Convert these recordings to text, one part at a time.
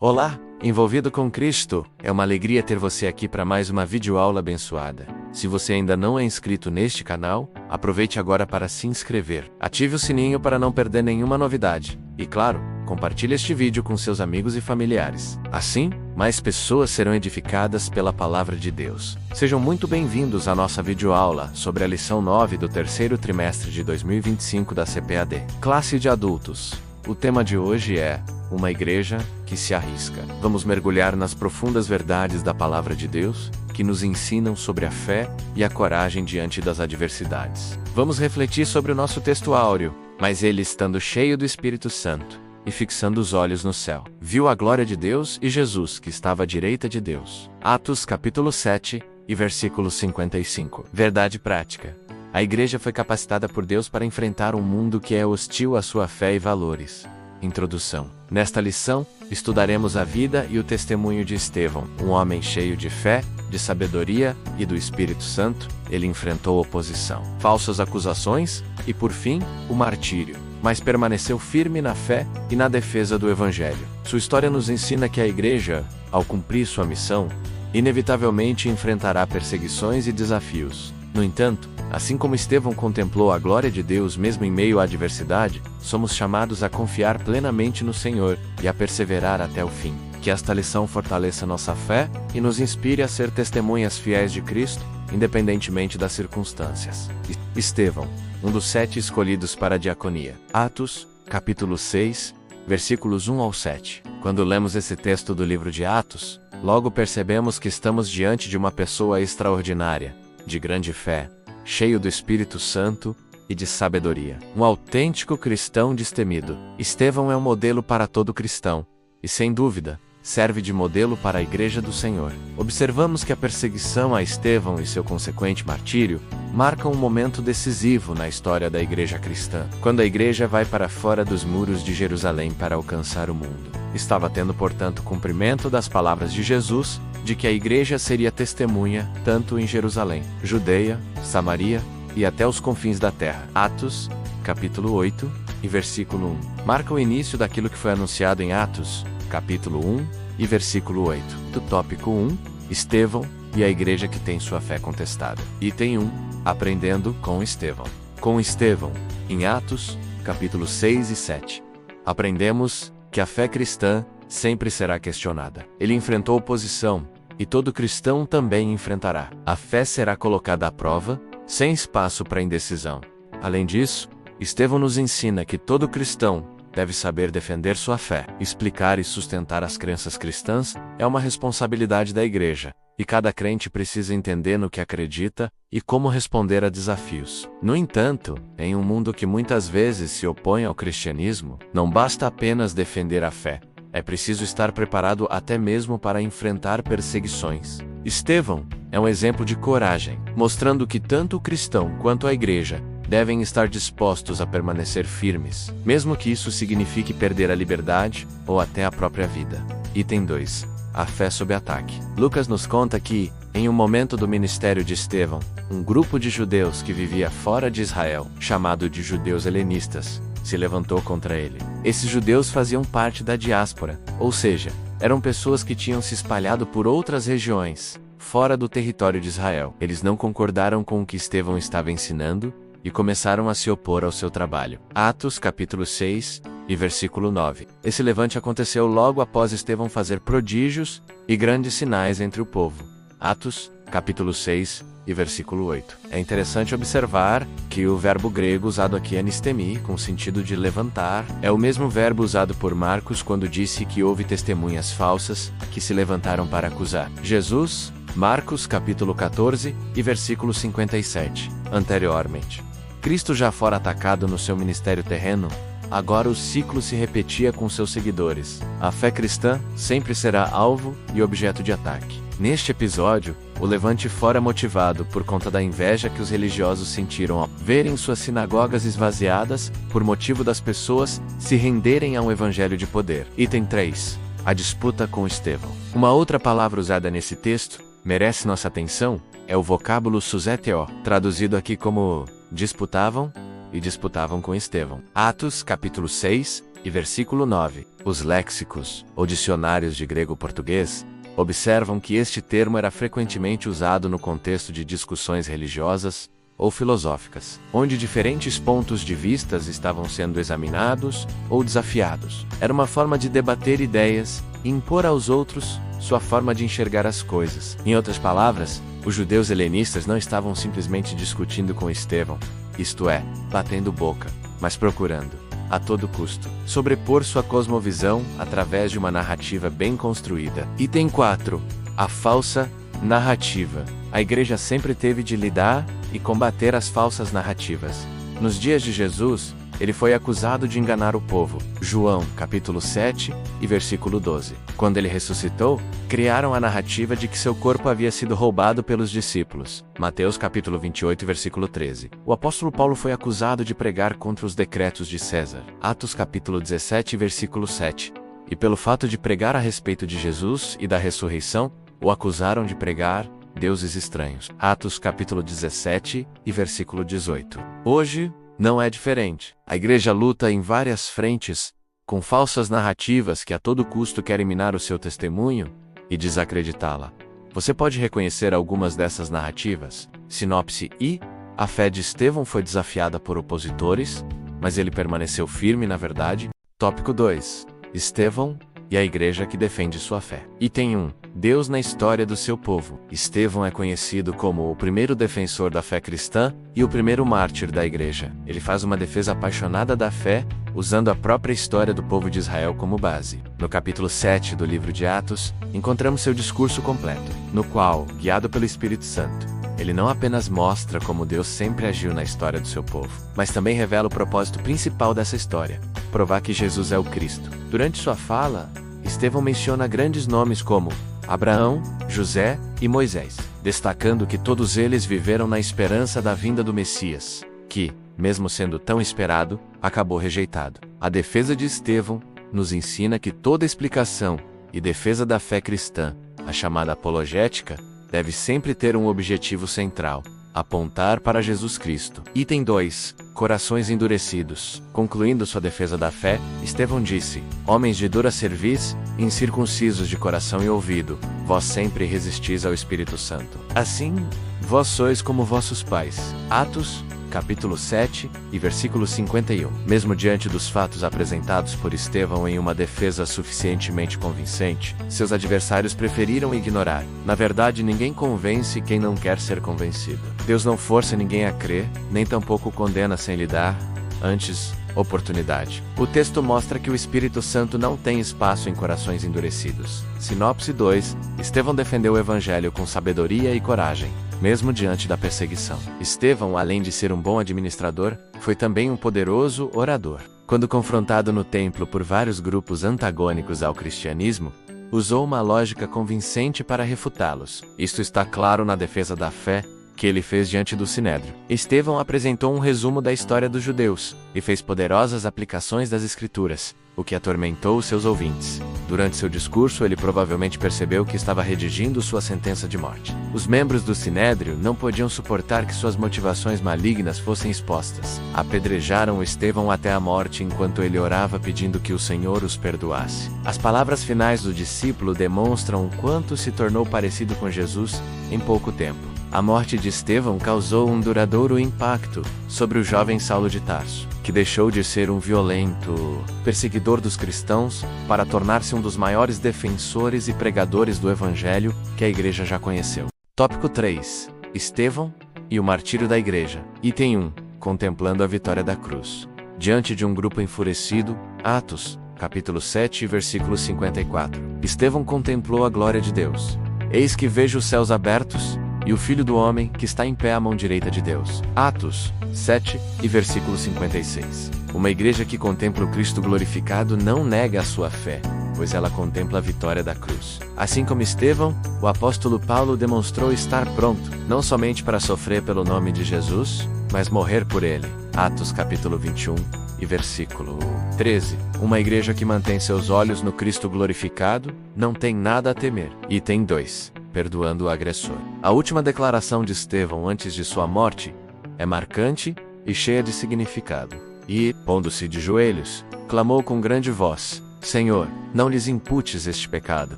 Olá, envolvido com Cristo, é uma alegria ter você aqui para mais uma videoaula abençoada. Se você ainda não é inscrito neste canal, aproveite agora para se inscrever. Ative o sininho para não perder nenhuma novidade. E claro, compartilhe este vídeo com seus amigos e familiares. Assim, mais pessoas serão edificadas pela palavra de Deus. Sejam muito bem-vindos à nossa videoaula sobre a lição 9 do terceiro trimestre de 2025 da CPAD. Classe de adultos. O tema de hoje é uma igreja que se arrisca. Vamos mergulhar nas profundas verdades da palavra de Deus, que nos ensinam sobre a fé e a coragem diante das adversidades. Vamos refletir sobre o nosso texto áureo, mas ele estando cheio do Espírito Santo e fixando os olhos no céu, viu a glória de Deus e Jesus que estava à direita de Deus. Atos capítulo 7 e versículo 55. Verdade prática. A igreja foi capacitada por Deus para enfrentar um mundo que é hostil à sua fé e valores. Introdução. Nesta lição, estudaremos a vida e o testemunho de Estevão, um homem cheio de fé, de sabedoria e do Espírito Santo. Ele enfrentou oposição, falsas acusações e, por fim, o martírio, mas permaneceu firme na fé e na defesa do Evangelho. Sua história nos ensina que a igreja, ao cumprir sua missão, inevitavelmente enfrentará perseguições e desafios. No entanto, assim como Estevão contemplou a glória de Deus mesmo em meio à adversidade, somos chamados a confiar plenamente no Senhor e a perseverar até o fim. Que esta lição fortaleça nossa fé e nos inspire a ser testemunhas fiéis de Cristo, independentemente das circunstâncias. Estevão, um dos 7 escolhidos para a diaconia. Atos, capítulo 6, versículos 1 ao 7. Quando lemos esse texto do livro de Atos, logo percebemos que estamos diante de uma pessoa extraordinária, de grande fé, cheio do Espírito Santo e de sabedoria. Um autêntico cristão destemido. Estevão é um modelo para todo cristão, e sem dúvida, serve de modelo para a Igreja do Senhor. Observamos que a perseguição a Estevão e seu consequente martírio marcam um momento decisivo na história da Igreja cristã, quando a Igreja vai para fora dos muros de Jerusalém para alcançar o mundo. Estava tendo, portanto, cumprimento das palavras de Jesus, de que a Igreja seria testemunha, tanto em Jerusalém, Judeia, Samaria e até os confins da terra. Atos, capítulo 8 e versículo 1. Marca o início daquilo que foi anunciado em Atos, capítulo 1 e versículo 8. Do tópico 1, Estevão e a igreja que tem sua fé contestada. Item 1, aprendendo com Estevão. Com Estevão, em Atos, capítulo 6 e 7. Aprendemos que a fé cristã sempre será questionada. Ele enfrentou oposição, e todo cristão também enfrentará. A fé será colocada à prova, sem espaço para indecisão. Além disso, Estevão nos ensina que todo cristão deve saber defender sua fé. Explicar e sustentar as crenças cristãs é uma responsabilidade da igreja, e cada crente precisa entender no que acredita e como responder a desafios. No entanto, em um mundo que muitas vezes se opõe ao cristianismo, não basta apenas defender a fé. É preciso estar preparado até mesmo para enfrentar perseguições. Estevão é um exemplo de coragem, mostrando que tanto o cristão quanto a igreja devem estar dispostos a permanecer firmes, mesmo que isso signifique perder a liberdade ou até a própria vida. Item 2. A fé sob ataque. Lucas nos conta que, em um momento do ministério de Estevão, um grupo de judeus que vivia fora de Israel, chamado de judeus helenistas, se levantou contra ele. Esses judeus faziam parte da diáspora, ou seja, eram pessoas que tinham se espalhado por outras regiões, fora do território de Israel. Eles não concordaram com o que Estevão estava ensinando e começaram a se opor ao seu trabalho. Atos capítulo 6 e versículo 9. Esse levante aconteceu logo após Estevão fazer prodígios e grandes sinais entre o povo. Atos capítulo 6 e versículo 8. É interessante observar que o verbo grego usado aqui é anistemi, com o sentido de levantar, é o mesmo verbo usado por Marcos quando disse que houve testemunhas falsas que se levantaram para acusar Jesus. Marcos capítulo 14 e versículo 57. Anteriormente, Cristo já fora atacado no seu ministério terreno, agora o ciclo se repetia com seus seguidores. A fé cristã sempre será alvo e objeto de ataque. Neste episódio, o levante fora motivado por conta da inveja que os religiosos sentiram ao verem suas sinagogas esvaziadas por motivo das pessoas se renderem a um evangelho de poder. Item 3. A disputa com Estevão. Uma outra palavra usada nesse texto merece nossa atenção é o vocábulo suzeteo, traduzido aqui como disputavam e disputavam com Estevão. Atos capítulo 6 e versículo 9. Os léxicos, ou dicionários de grego-português, observam que este termo era frequentemente usado no contexto de discussões religiosas ou filosóficas, onde diferentes pontos de vista estavam sendo examinados ou desafiados. Era uma forma de debater ideias e impor aos outros sua forma de enxergar as coisas. Em outras palavras, os judeus helenistas não estavam simplesmente discutindo com Estevão, isto é, batendo boca, mas procurando, a todo custo, sobrepor sua cosmovisão através de uma narrativa bem construída. Item 4. A falsa narrativa. A igreja sempre teve de lidar e combater as falsas narrativas. Nos dias de Jesus, ele foi acusado de enganar o povo. João, capítulo 7 e versículo 12. Quando ele ressuscitou, criaram a narrativa de que seu corpo havia sido roubado pelos discípulos. Mateus, capítulo 28 e versículo 13. O apóstolo Paulo foi acusado de pregar contra os decretos de César. Atos, capítulo 17 e versículo 7. E pelo fato de pregar a respeito de Jesus e da ressurreição, o acusaram de pregar deuses estranhos. Atos, capítulo 17 e versículo 18. Hoje, não é diferente. A igreja luta em várias frentes, com falsas narrativas que a todo custo querem minar o seu testemunho e desacreditá-la. Você pode reconhecer algumas dessas narrativas? Sinopse I. A fé de Estevão foi desafiada por opositores, mas ele permaneceu firme na verdade. Tópico 2. Estevão e a igreja que defende sua fé. Item 1. Deus na história do seu povo. Estevão é conhecido como o primeiro defensor da fé cristã e o primeiro mártir da igreja. Ele faz uma defesa apaixonada da fé, usando a própria história do povo de Israel como base. No capítulo 7 do livro de Atos, encontramos seu discurso completo, no qual, guiado pelo Espírito Santo, ele não apenas mostra como Deus sempre agiu na história do seu povo, mas também revela o propósito principal dessa história: provar que Jesus é o Cristo. Durante sua fala, Estevão menciona grandes nomes como Abraão, José e Moisés, destacando que todos eles viveram na esperança da vinda do Messias, que, mesmo sendo tão esperado, acabou rejeitado. A defesa de Estevão nos ensina que toda explicação e defesa da fé cristã, a chamada apologética, deve sempre ter um objetivo central: apontar para Jesus Cristo. Item 2. Corações endurecidos. Concluindo sua defesa da fé, Estevão disse: Homens de dura cerviz, incircuncisos de coração e ouvido, vós sempre resistis ao Espírito Santo. Assim, vós sois como vossos pais. Atos, capítulo 7 e versículo 51. Mesmo diante dos fatos apresentados por Estevão em uma defesa suficientemente convincente, seus adversários preferiram ignorar. Na verdade, ninguém convence quem não quer ser convencido. Deus não força ninguém a crer, nem tampouco condena sem lhe dar, antes, oportunidade. O texto mostra que o Espírito Santo não tem espaço em corações endurecidos. Sinopse 2. Estevão defendeu o evangelho com sabedoria e coragem, mesmo diante da perseguição. Estevão, além de ser um bom administrador, foi também um poderoso orador. Quando confrontado no templo por vários grupos antagônicos ao cristianismo, usou uma lógica convincente para refutá-los. Isto está claro na defesa da fé que ele fez diante do Sinédrio. Estevão apresentou um resumo da história dos judeus e fez poderosas aplicações das Escrituras, o que atormentou seus ouvintes. Durante seu discurso, ele provavelmente percebeu que estava redigindo sua sentença de morte. Os membros do Sinédrio não podiam suportar que suas motivações malignas fossem expostas. Apedrejaram Estevão até a morte enquanto ele orava pedindo que o Senhor os perdoasse. As palavras finais do discípulo demonstram o quanto se tornou parecido com Jesus em pouco tempo. A morte de Estevão causou um duradouro impacto sobre o jovem Saulo de Tarso, que deixou de ser um violento perseguidor dos cristãos para tornar-se um dos maiores defensores e pregadores do Evangelho que a igreja já conheceu. Tópico 3. Estevão e o martírio da igreja. Item 1. Contemplando a vitória da cruz. Diante de um grupo enfurecido, Atos, capítulo 7, versículo 54. Estevão contemplou a glória de Deus. Eis que vejo os céus abertos, e o Filho do Homem, que está em pé à mão direita de Deus. Atos 7 e versículo 56. Uma igreja que contempla o Cristo glorificado não nega a sua fé, pois ela contempla a vitória da cruz. Assim como Estevão, o apóstolo Paulo demonstrou estar pronto, não somente para sofrer pelo nome de Jesus, mas morrer por ele. Atos capítulo 21 e versículo 13. Uma igreja que mantém seus olhos no Cristo glorificado, não tem nada a temer. Item 2. Perdoando o agressor. A última declaração de Estevão antes de sua morte é marcante e cheia de significado. e, pondo-se de joelhos, clamou com grande voz: Senhor, não lhes imputes este pecado.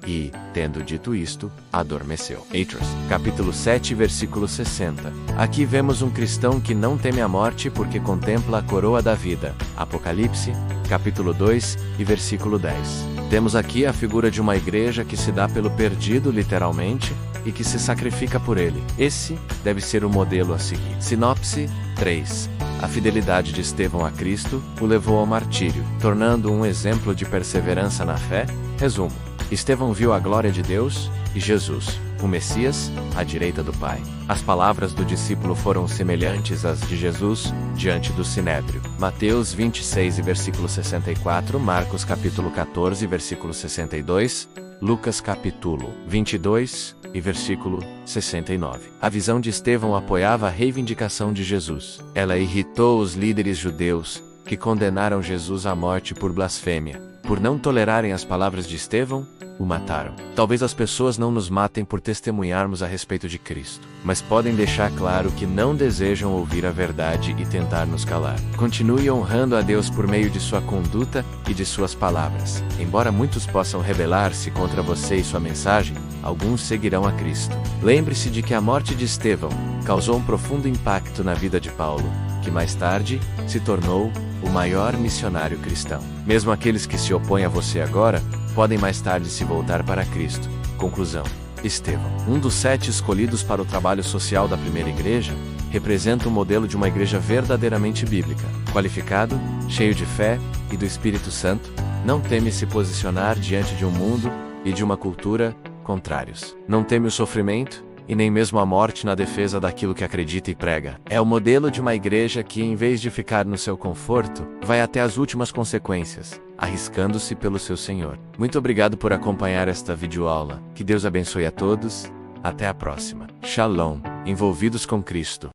E, tendo dito isto, adormeceu. Atos, capítulo 7, versículo 60. Aqui vemos um cristão que não teme a morte porque contempla a coroa da vida. Apocalipse, capítulo 2 e versículo 10. Temos aqui a figura de uma igreja que se dá pelo perdido literalmente e que se sacrifica por ele. Esse deve ser o modelo a seguir. Sinopse 3. A fidelidade de Estevão a Cristo o levou ao martírio, tornando-o um exemplo de perseverança na fé. Resumo: Estevão viu a glória de Deus e Jesus, o Messias, à direita do Pai. As palavras do discípulo foram semelhantes às de Jesus diante do Sinédrio. Mateus 26 e versículo 64, Marcos capítulo 14 versículo 62, Lucas capítulo 22 e versículo 69. A visão de Estevão apoiava a reivindicação de Jesus. Ela irritou os líderes judeus, que condenaram Jesus à morte por blasfêmia. Por não tolerarem as palavras de Estevão, o mataram. Talvez as pessoas não nos matem por testemunharmos a respeito de Cristo, mas podem deixar claro que não desejam ouvir a verdade e tentar nos calar. Continue honrando a Deus por meio de sua conduta e de suas palavras. Embora muitos possam rebelar-se contra você e sua mensagem, alguns seguirão a Cristo. Lembre-se de que a morte de Estevão causou um profundo impacto na vida de Paulo, que mais tarde se tornou o maior missionário cristão. Mesmo aqueles que se opõem a você agora, podem mais tarde se voltar para Cristo. Conclusão: Estevão, um dos 7 escolhidos para o trabalho social da primeira igreja, representa o modelo de uma igreja verdadeiramente bíblica. Qualificado, cheio de fé e do Espírito Santo, não teme se posicionar diante de um mundo e de uma cultura contrários. Não teme o sofrimento e nem mesmo a morte na defesa daquilo que acredita e prega. É o modelo de uma igreja que, em vez de ficar no seu conforto, vai até as últimas consequências, arriscando-se pelo seu Senhor. Muito obrigado por acompanhar esta videoaula. Que Deus abençoe a todos. Até a próxima. Shalom. Envolvidos com Cristo.